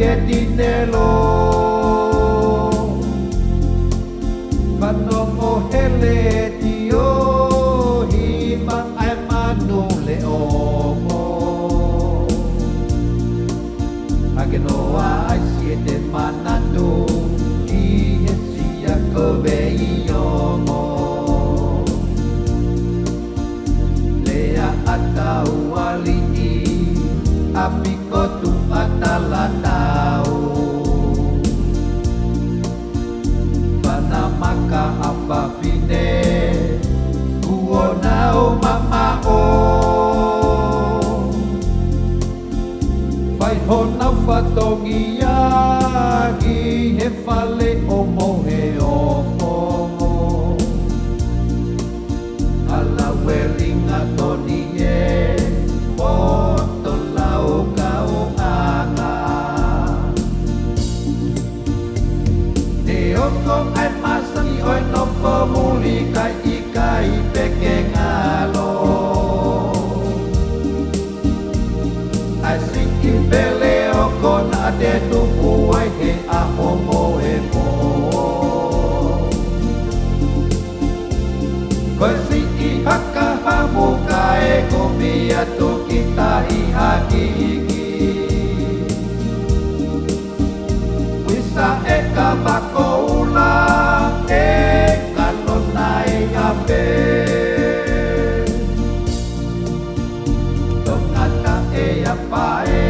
e tinelo Whanongo hele tio Hima ai manu le omo Ake noa ai sie te manatu Ki he sia kowe i omo Lea atau alii Apiko tu atalatau Panamaka apa fine Kuonao mamao Fai hona fatongia Gi he fale omo he omo Ala welinga toni e Poto lau kau anga Ne oko ai masani oi no pomuli kai ikai peke ngalo Ai siki pele oko na de tupu ai he ahomo e mo Koe siki haka hamu kae kumia tu kita i haki iki Wisa e ka bako ula e kalonai ape Tongata e apae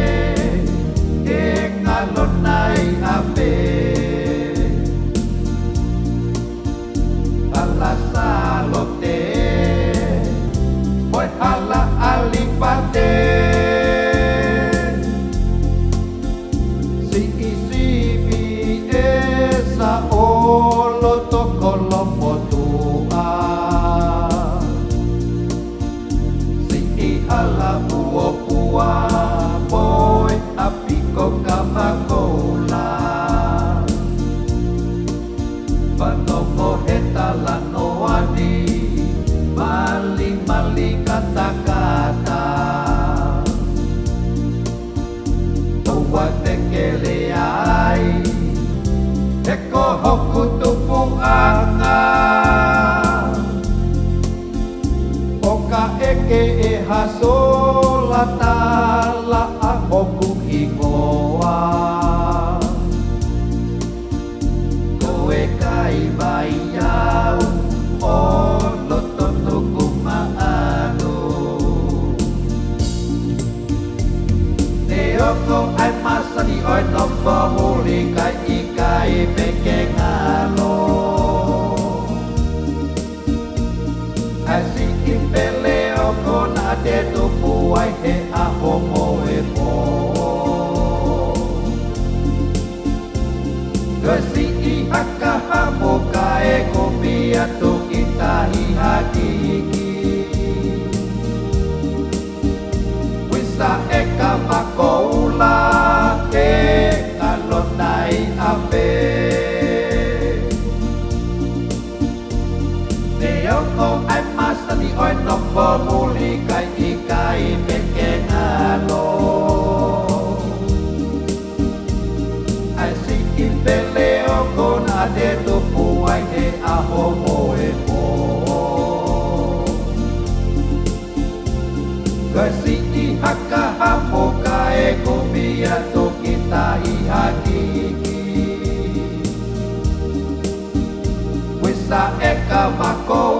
e kalonai ape Alasa lote Oi hala alipate Si isi bi esa olo toko lopo tua Si i ala buo pua Boy apiko kamakola Whanongo he tala noani Mali mali kata kata Tua te kele ai Te koho kutupu anga Oka eke e hasola tala a hoku hikoa Koe kai vai au o lotono kumaano Ne oko ai masani oi no pomuli kai ikai peke ngalo Ai siki pele oko na te tupu ai he ahomo e mo Kasi i haka hamo kae kopia to kita hi haki iki Wisa e ka makoula e kalonai ape Ne oko ai masani oi no pomuli kai ikai peke ngalo Ai siki pele oko na de tupu ai he ahomo e mo Kasi i haka hamo kae kumia to kita i haki iki Wisa e ka mako